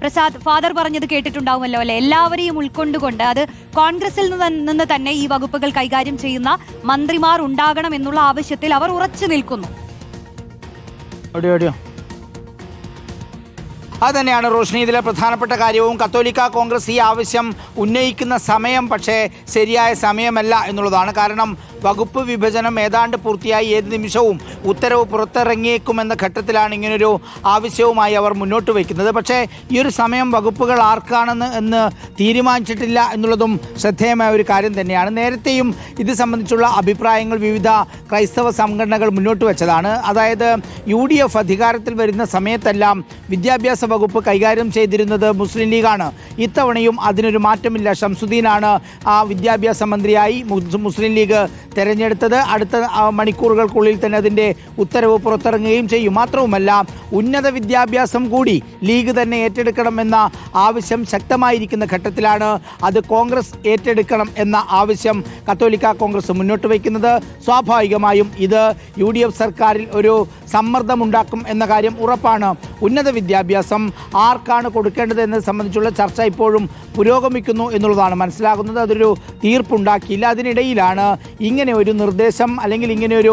Prasad, father പറഞ്ഞത് കേട്ടിട്ടുണ്ടാവുമല്ലോ അല്ലെ? എല്ലാവരെയും ഉൾക്കൊണ്ടുകൊണ്ട് അത് കോൺഗ്രസിൽ നിന്ന് തന്നെ ഈ വകുപ്പുകൾ കൈകാര്യം ചെയ്യുന്ന മന്ത്രിമാർ ഉണ്ടാകണം എന്നുള്ള ആവശ്യത്തിൽ അവർ ഉറച്ചു നിൽക്കുന്നു. അതുതന്നെയാണ് റോഷ്നി ഇതിലെ പ്രധാനപ്പെട്ട കാര്യവും. കത്തോലിക്ക കോൺഗ്രസ് ഈ ആവശ്യം ഉന്നയിക്കുന്ന സമയം പക്ഷേ ശരിയായ സമയമല്ല എന്നുള്ളതാണ്. കാരണം വകുപ്പ് വിഭജനം ഏതാണ്ട് പൂർത്തിയായി ഏത് നിമിഷവും ഉത്തരവ് പുറത്തിറങ്ങിയേക്കുമെന്ന ഘട്ടത്തിലാണ് ഇങ്ങനൊരു ആവശ്യവുമായി അവർ മുന്നോട്ട് വയ്ക്കുന്നത്. പക്ഷേ ഈ ഒരു സമയം വകുപ്പുകൾ ആർക്കാണെന്ന് തീരുമാനിച്ചിട്ടില്ല എന്നുള്ളതും ശ്രദ്ധേയമായ ഒരു കാര്യം തന്നെയാണ്. നേരത്തെയും ഇത് സംബന്ധിച്ചുള്ള അഭിപ്രായങ്ങൾ വിവിധ ക്രൈസ്തവ സംഘടനകൾ മുന്നോട്ട് വെച്ചതാണ്. അതായത് UDF അധികാരത്തിൽ വരുന്ന സമയത്തെല്ലാം വിദ്യാഭ്യാസ വകുപ്പ് കൈകാര്യം ചെയ്തിരുന്നത് മുസ്ലിം ലീഗാണ്. ഇത്തവണയും അതിനൊരു മാറ്റമില്ല. ഷംസുദ്ദീനാണ് ആ വിദ്യാഭ്യാസ മന്ത്രിയായി മുസ്ലിം ലീഗ് തെരഞ്ഞെടുത്തത്. അടുത്ത മണിക്കൂറുകൾക്കുള്ളിൽ തന്നെ അതിൻ്റെ ഉത്തരവ് പുറത്തിറങ്ങുകയും ചെയ്യും. മാത്രവുമല്ല, ഉന്നത വിദ്യാഭ്യാസം കൂടി ലീഗ് തന്നെ ഏറ്റെടുക്കണമെന്ന ആവശ്യം ശക്തമായിരിക്കുന്ന ഘട്ടത്തിലാണ് അത് കോൺഗ്രസ് ഏറ്റെടുക്കണം എന്ന ആവശ്യം കത്തോലിക്ക കോൺഗ്രസ് മുന്നോട്ട് വയ്ക്കുന്നത്. സ്വാഭാവികമായും ഇത് UDF സർക്കാരിൽ ഒരു സമ്മർദ്ദമുണ്ടാക്കും എന്ന കാര്യം ഉറപ്പാണ്. ഉന്നത വിദ്യാഭ്യാസം ആർക്കാണ് കൊടുക്കേണ്ടത് എന്നത് സംബന്ധിച്ചുള്ള ചർച്ച ഇപ്പോഴും പുരോഗമിക്കുന്നു എന്നുള്ളതാണ് മനസ്സിലാകുന്നത്. അതൊരു തീർപ്പുണ്ടാക്കിയില്ല. അതിനിടയിലാണ് ഇങ്ങനെ ഒരു നിർദ്ദേശം അല്ലെങ്കിൽ ഇങ്ങനെ ഒരു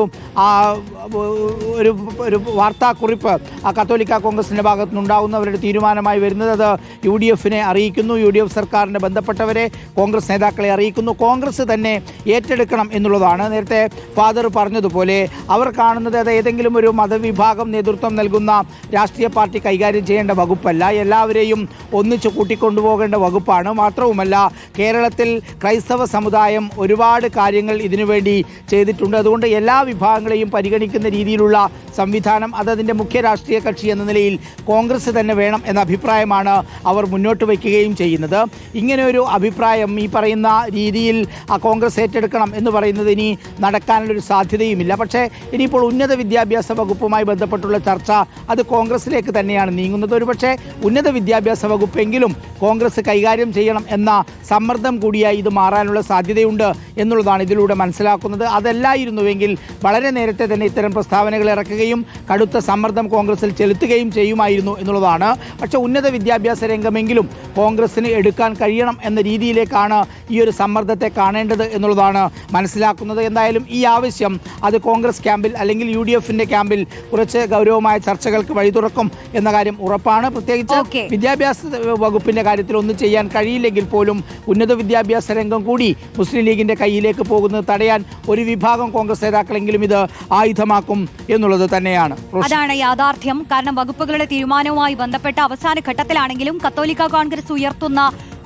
വാർത്താക്കുറിപ്പ് കത്തോലിക്ക കോൺഗ്രസിൻ്റെ ഭാഗത്തു നിന്നുണ്ടാകുന്നവരുടെ തീരുമാനമായി വരുന്നത്. അത് UDFനെ അറിയിക്കുന്നു. UDF സർക്കാരിൻ്റെ ബന്ധപ്പെട്ടവരെ, കോൺഗ്രസ് നേതാക്കളെ അറിയിക്കുന്നു. കോൺഗ്രസ് തന്നെ ഏറ്റെടുക്കണം എന്നുള്ളതാണ്. നേരത്തെ ഫാദർ പറഞ്ഞതുപോലെ അവർ കാണുന്നത് അത് ഏതെങ്കിലും ഒരു മതവിഭാഗം നേതൃത്വം നൽകുന്ന രാഷ്ട്രീയ പാർട്ടി കൈകാര്യം ചെയ്യേണ്ട വകുപ്പല്ല, എല്ലാവരെയും ഒന്നിച്ച് കൂട്ടിക്കൊണ്ടുപോകേണ്ട വകുപ്പാണ്. മാത്രവുമല്ല, കേരളത്തിൽ ക്രൈസ്തവ സമുദായം ഒരുപാട് കാര്യങ്ങൾ ഇതിനുവേണ്ടി ചെയ്തിട്ടുണ്ട്. അതുകൊണ്ട് എല്ലാ വിഭാഗങ്ങളെയും പരിഗണിക്കുന്ന രീതിയിലുള്ള സംവിധാനം അതതിൻ്റെ മുഖ്യ രാഷ്ട്രീയ കക്ഷി എന്ന നിലയിൽ കോൺഗ്രസ് തന്നെ വേണം എന്ന അഭിപ്രായമാണ് അവർ മുന്നോട്ട് വയ്ക്കുകയും ചെയ്യുന്നത്. ഇങ്ങനെ ഒരു അഭിപ്രായം ഈ പറയുന്ന രീതിയിൽ കോൺഗ്രസ് ഏറ്റെടുക്കണം എന്ന് പറയുന്നത് ഇനി നടക്കാനുള്ളൊരു സാധ്യതയുമില്ല. പക്ഷേ ഇനിയിപ്പോൾ ഉന്നത വിദ്യാഭ്യാസ വകുപ്പുമായി ബന്ധപ്പെട്ടുള്ള ചർച്ച അത് കോൺഗ്രസിലേക്ക് തന്നെയാണ് നീങ്ങുന്നത്. ഒരുപക്ഷെ ഉന്നത വിദ്യാഭ്യാസ വകുപ്പെങ്കിലും കോൺഗ്രസ് കൈകാര്യം ചെയ്യണം എന്ന സമ്മർദ്ദം കൂടിയായി ഇത് മാറാനുള്ള സാധ്യതയുണ്ട് എന്നുള്ളതാണ് ഇതിലൂടെ മനസ്സിലാക്കുന്നത്. അതല്ലായിരുന്നുവെങ്കിൽ വളരെ നേരത്തെ തന്നെ ഇത്തരം പ്രസ്താവനകൾ ഇറക്കുകയും കടുത്ത സമ്മർദ്ദം കോൺഗ്രസിൽ ചെലുത്തുകയും ചെയ്യുമായിരുന്നു എന്നുള്ളതാണ്. പക്ഷേ ഉന്നത വിദ്യാഭ്യാസ രംഗമെങ്കിലും കോൺഗ്രസിന് എടുക്കാൻ കഴിയണം എന്ന രീതിയിലേക്കാണ് ഈ ഒരു സമ്മർദ്ദത്തെ കാണേണ്ടത് എന്നുള്ളതാണ് മനസ്സിലാക്കുന്നത്. എന്തായാലും ഈ ആവശ്യം അത് കോൺഗ്രസ് ക്യാമ്പിൽ അല്ലെങ്കിൽ UDFൻ്റെ ക്യാമ്പിൽ കുറച്ച് ഗൗരവമായ ചർച്ചകൾക്ക് വഴി തുറക്കും എന്ന കാര്യം ഉറപ്പാണ്. പ്രത്യേകിച്ച് വിദ്യാഭ്യാസ വകുപ്പിൻ്റെ കാര്യത്തിൽ ഒന്നും ചെയ്യാൻ കഴിയില്ലെങ്കിൽ പോലും ഉന്നത വിദ്യാഭ്യാസ രംഗം കൂടി മുസ്ലിം ലീഗിൻ്റെ കയ്യിലേക്ക് പോകുന്നത് തടയാൻ ഒരു വിഭാഗം കോൺഗ്രസ് നേതാക്കളെങ്കിലും ഇത് ആയുധമാക്കും എന്നുള്ളത് തന്നെയാണ്. അതാണ് യാഥാർത്ഥ്യം. കാരണം വകുപ്പുകളുടെ തീരുമാനവുമായി ബന്ധപ്പെട്ട അവസാന ഘട്ടത്തിലാണെങ്കിലും കത്തോലിക്ക കോൺഗ്രസ് ഉയർത്തുന്ന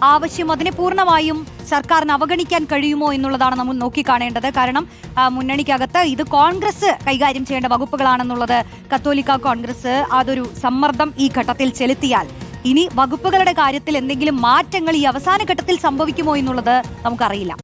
ആവശ്യം അതിനെ പൂർണ്ണമായും സർക്കാരിന് അവഗണിക്കാൻ കഴിയുമോ എന്നുള്ളതാണ് നമ്മൾ നോക്കിക്കാണേണ്ടത്. കാരണം മുന്നണിക്കകത്ത് ഇത് കോൺഗ്രസ് കൈകാര്യം ചെയ്യേണ്ട വകുപ്പുകളാണെന്നുള്ളത് കത്തോലിക്ക കോൺഗ്രസ് അതൊരു സമ്മർദ്ദം ഈ ഘട്ടത്തിൽ ചെലുത്തിയാൽ ഇനി വകുപ്പുകളുടെ കാര്യത്തിൽ എന്തെങ്കിലും മാറ്റങ്ങൾ ഈ അവസാന ഘട്ടത്തിൽ സംഭവിക്കുമോ എന്നുള്ളത് നമുക്കറിയില്ല.